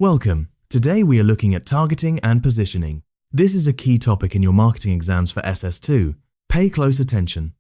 Welcome. Today we are looking at targeting and positioning. This is a key topic in your marketing exams for SS2. Pay close attention.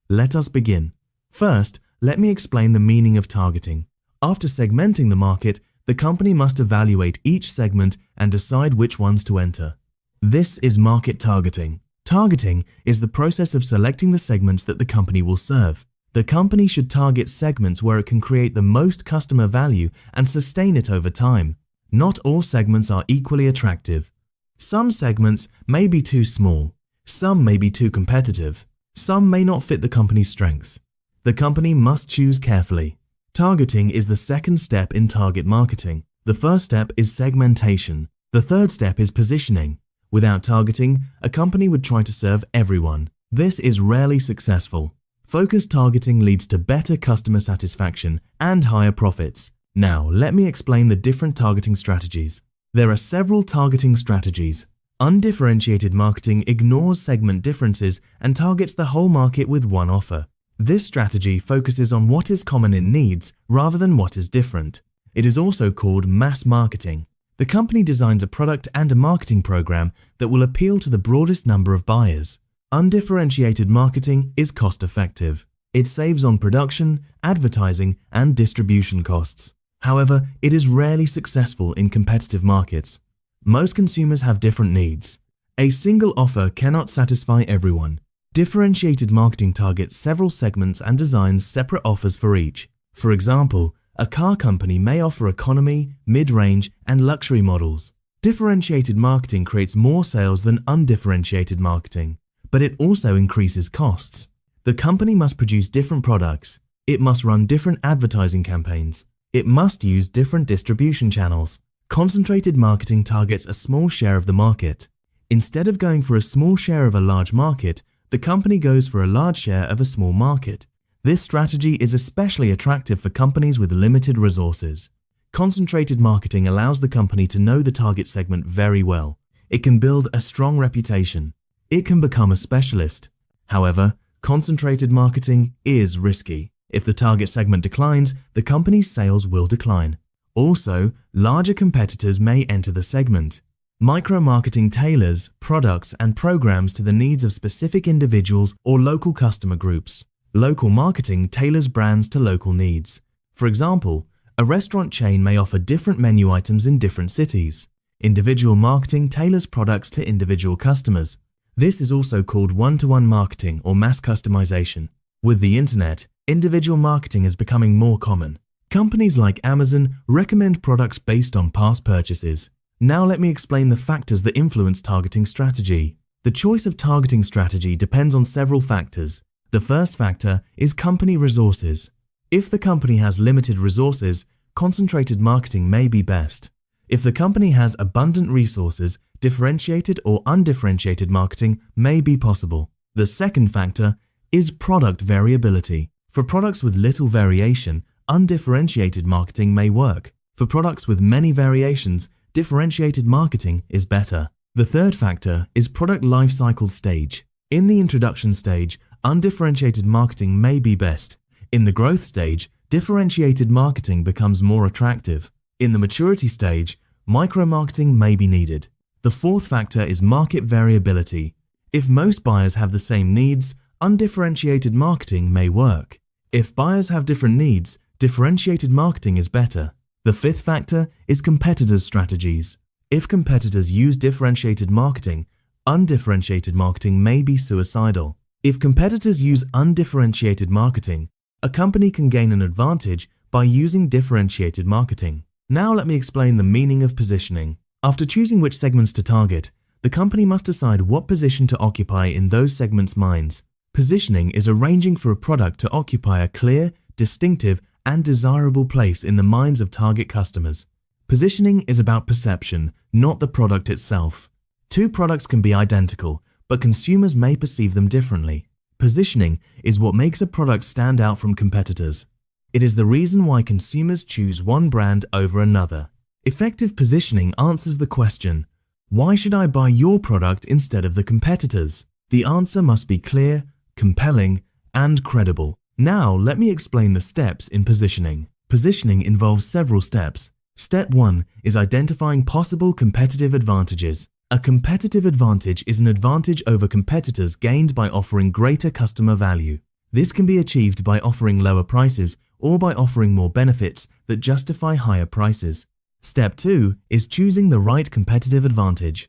Let us begin. First, let me explain the meaning of targeting. After segmenting the market, the company must evaluate each segment and decide which ones to enter. This is market targeting. Targeting is the process of selecting the segments that the company will serve. The company should target segments where it can create the most customer value and sustain it over time. Not all segments are equally attractive. Some segments may be too small. Some may be too competitive. Some may not fit the company's strengths. The company must choose carefully. Targeting is the second step in target marketing. The first step is segmentation. The third step is positioning. Without targeting, a company would try to serve everyone. This is rarely successful. Focused targeting leads to better customer satisfaction and higher profits. Now, let me explain the different targeting strategies. There are several targeting strategies. Undifferentiated marketing ignores segment differences and targets the whole market with one offer. This strategy focuses on what is common in needs rather than what is different. It is also called mass marketing. The company designs a product and a marketing program that will appeal to the broadest number of buyers. Undifferentiated marketing is cost-effective. It saves on production, advertising, and distribution costs. However, it is rarely successful in competitive markets. Most consumers have different needs. A single offer cannot satisfy everyone. Differentiated marketing targets several segments and designs separate offers for each. For example, a car company may offer economy, mid-range, and luxury models. Differentiated marketing creates more sales than undifferentiated marketing, but it also increases costs. The company must produce different products. It must run different advertising campaigns. It must use different distribution channels. Concentrated marketing targets a small share of the market. Instead of going for a small share of a large market, the company goes for a large share of a small market. This strategy is especially attractive for companies with limited resources. Concentrated marketing allows the company to know the target segment very well. It can build a strong reputation. It can become a specialist. However, concentrated marketing is risky. If the target segment declines, the company's sales will decline. Also, larger competitors may enter the segment. Micro-marketing tailors products and programs to the needs of specific individuals or local customer groups. Local marketing tailors brands to local needs. For example, a restaurant chain may offer different menu items in different cities. Individual marketing tailors products to individual customers. This is also called one-to-one marketing or mass customization. With the internet, individual marketing is becoming more common. Companies like Amazon recommend products based on past purchases. Now let me explain the factors that influence targeting strategy. The choice of targeting strategy depends on several factors. The first factor is company resources. If the company has limited resources, concentrated marketing may be best. If the company has abundant resources, differentiated or undifferentiated marketing may be possible. The second factor is product variability. For products with little variation, undifferentiated marketing may work. For products with many variations, differentiated marketing is better. The third factor is product lifecycle stage. In the introduction stage, undifferentiated marketing may be best. In the growth stage, differentiated marketing becomes more attractive. In the maturity stage, micro-marketing may be needed. The fourth factor is market variability. If most buyers have the same needs, undifferentiated marketing may work. If buyers have different needs, differentiated marketing is better. The fifth factor is competitors' strategies. If competitors use differentiated marketing, undifferentiated marketing may be suicidal. If competitors use undifferentiated marketing, a company can gain an advantage by using differentiated marketing. Now let me explain the meaning of positioning. After choosing which segments to target, the company must decide what position to occupy in those segments' minds. Positioning is arranging for a product to occupy a clear, distinctive, and desirable place in the minds of target customers. Positioning is about perception, not the product itself. Two products can be identical, but consumers may perceive them differently. Positioning is what makes a product stand out from competitors. It is the reason why consumers choose one brand over another. Effective positioning answers the question, why should I buy your product instead of the competitors? The answer must be clear, compelling, and credible. Now let me explain the steps in positioning. Positioning involves several steps. Step 1 is identifying possible competitive advantages. A competitive advantage is an advantage over competitors gained by offering greater customer value. This can be achieved by offering lower prices or by offering more benefits that justify higher prices. Step 2 is choosing the right competitive advantage.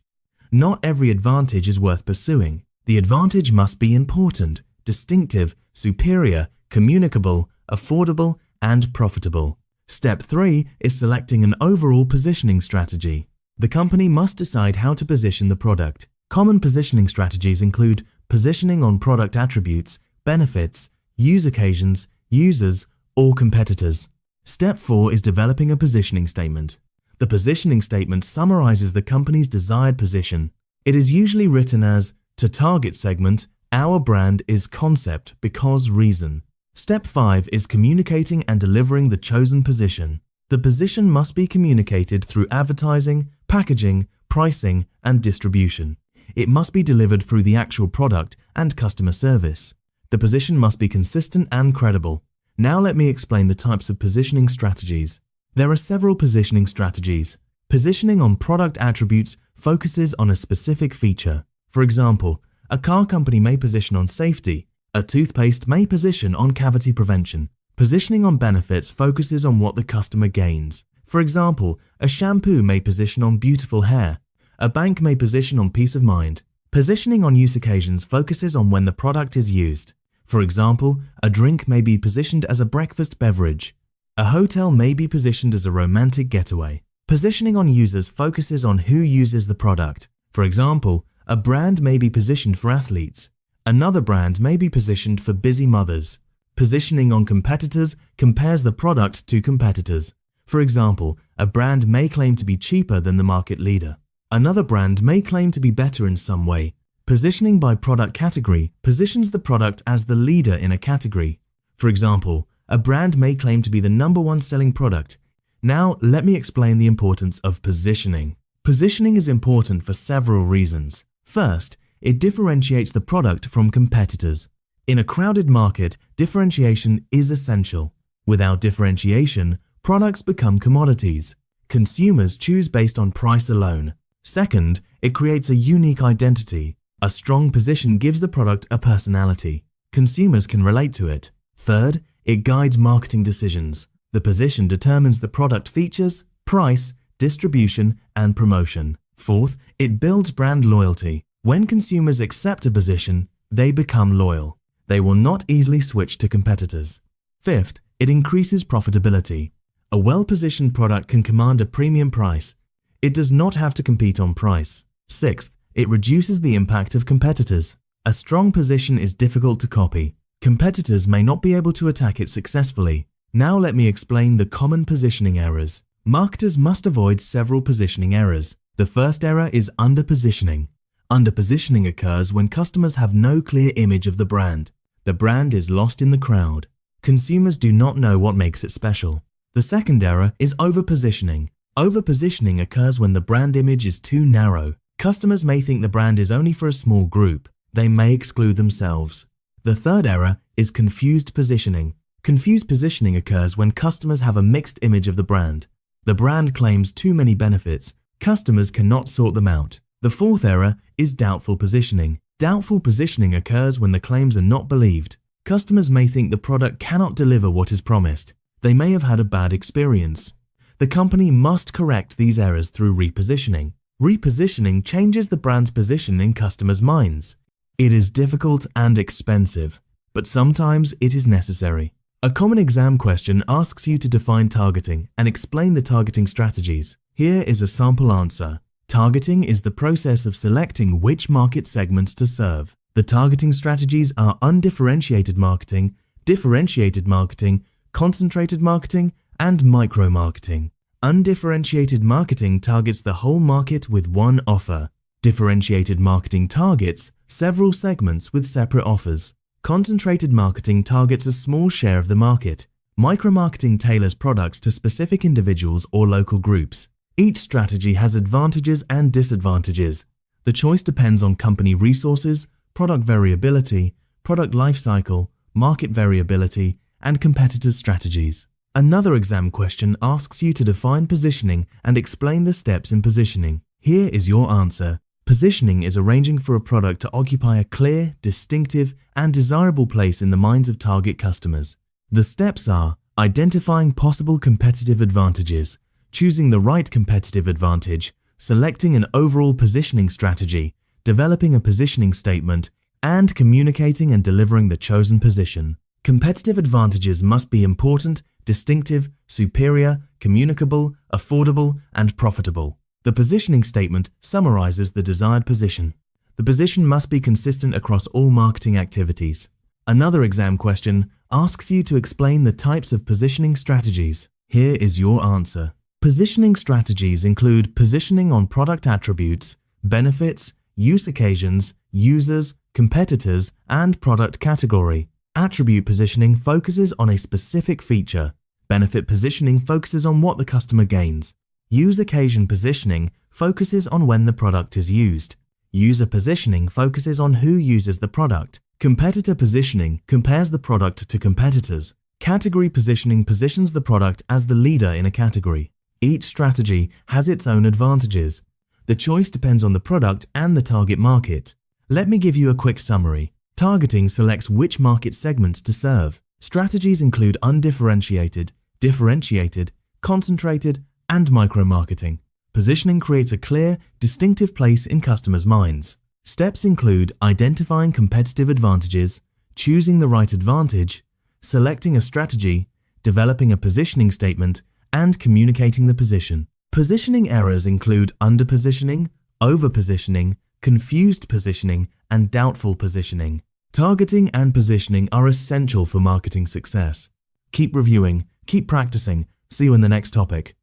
Not every advantage is worth pursuing. The advantage must be important, distinctive, superior, communicable, affordable, and profitable. Step 3 is selecting an overall positioning strategy. The company must decide how to position the product. Common positioning strategies include positioning on product attributes, benefits, use occasions, users, or competitors. Step 4 is developing a positioning statement. The positioning statement summarizes the company's desired position. It is usually written as, to target segment, our brand is concept because reason. Step 5 is communicating and delivering the chosen position. The position must be communicated through advertising, packaging, pricing, and distribution. It must be delivered through the actual product and customer service. The position must be consistent and credible. Now let me explain the types of positioning strategies. There are several positioning strategies. Positioning on product attributes focuses on a specific feature. For example, a car company may position on safety. A toothpaste may position on cavity prevention. Positioning on benefits focuses on what the customer gains. For example, a shampoo may position on beautiful hair. A bank may position on peace of mind. Positioning on use occasions focuses on when the product is used. For example, a drink may be positioned as a breakfast beverage. A hotel may be positioned as a romantic getaway. Positioning on users focuses on who uses the product. For example, a brand may be positioned for athletes. Another brand may be positioned for busy mothers. Positioning on competitors compares the product to competitors. For example, a brand may claim to be cheaper than the market leader. Another brand may claim to be better in some way. Positioning by product category positions the product as the leader in a category. For example, a brand may claim to be the #1 selling product. Now, let me explain the importance of positioning. Positioning is important for several reasons. First, it differentiates the product from competitors. In a crowded market, differentiation is essential. Without differentiation, products become commodities. Consumers choose based on price alone. Second, it creates a unique identity. A strong position gives the product a personality. Consumers can relate to it. Third, it guides marketing decisions. The position determines the product features, price, distribution, and promotion. Fourth, it builds brand loyalty. When consumers accept a position, they become loyal. They will not easily switch to competitors. Fifth, it increases profitability. A well-positioned product can command a premium price. It does not have to compete on price. Sixth, it reduces the impact of competitors. A strong position is difficult to copy. Competitors may not be able to attack it successfully. Now let me explain the common positioning errors. Marketers must avoid several positioning errors. The first error is underpositioning. Underpositioning occurs when customers have no clear image of the brand. The brand is lost in the crowd. Consumers do not know what makes it special. The second error is overpositioning. Overpositioning occurs when the brand image is too narrow. Customers may think the brand is only for a small group. They may exclude themselves. The third error is confused positioning. Confused positioning occurs when customers have a mixed image of the brand. The brand claims too many benefits. Customers cannot sort them out. The fourth error is doubtful positioning. Doubtful positioning occurs when the claims are not believed. Customers may think the product cannot deliver what is promised. They may have had a bad experience. The company must correct these errors through repositioning. Repositioning changes the brand's position in customers' minds. It is difficult and expensive, but sometimes it is necessary. A common exam question asks you to define targeting and explain the targeting strategies. Here is a sample answer. Targeting is the process of selecting which market segments to serve. The targeting strategies are undifferentiated marketing, differentiated marketing, concentrated marketing, and micro-marketing. Undifferentiated marketing targets the whole market with one offer. Differentiated marketing targets several segments with separate offers. Concentrated marketing targets a small share of the market. Micro-marketing tailors products to specific individuals or local groups. Each strategy has advantages and disadvantages. The choice depends on company resources, product variability, product life cycle, market variability, and competitors' strategies. Another exam question asks you to define positioning and explain the steps in positioning. Here is your answer. Positioning is arranging for a product to occupy a clear, distinctive, and desirable place in the minds of target customers. The steps are identifying possible competitive advantages, choosing the right competitive advantage, selecting an overall positioning strategy, developing a positioning statement, and communicating and delivering the chosen position. Competitive advantages must be important, distinctive, superior, communicable, affordable, and profitable. The positioning statement summarizes the desired position. The position must be consistent across all marketing activities. Another exam question asks you to explain the types of positioning strategies. Here is your answer. Positioning strategies include positioning on product attributes, benefits, use occasions, users, competitors, and product category. Attribute positioning focuses on a specific feature. Benefit positioning focuses on what the customer gains. Use occasion positioning focuses on when the product is used. User positioning focuses on who uses the product. Competitor positioning compares the product to competitors. Category positioning positions the product as the leader in a category. Each strategy has its own advantages. The choice depends on the product and the target market. Let me give you a quick summary. Targeting selects which market segments to serve. Strategies include undifferentiated, differentiated, concentrated, and micro-marketing. Positioning creates a clear, distinctive place in customers' minds. Steps include identifying competitive advantages, choosing the right advantage, selecting a strategy, developing a positioning statement, and communicating the position. Positioning errors include underpositioning, overpositioning, confused positioning, and doubtful positioning. Targeting and positioning are essential for marketing success. Keep reviewing, keep practicing. See you in the next topic.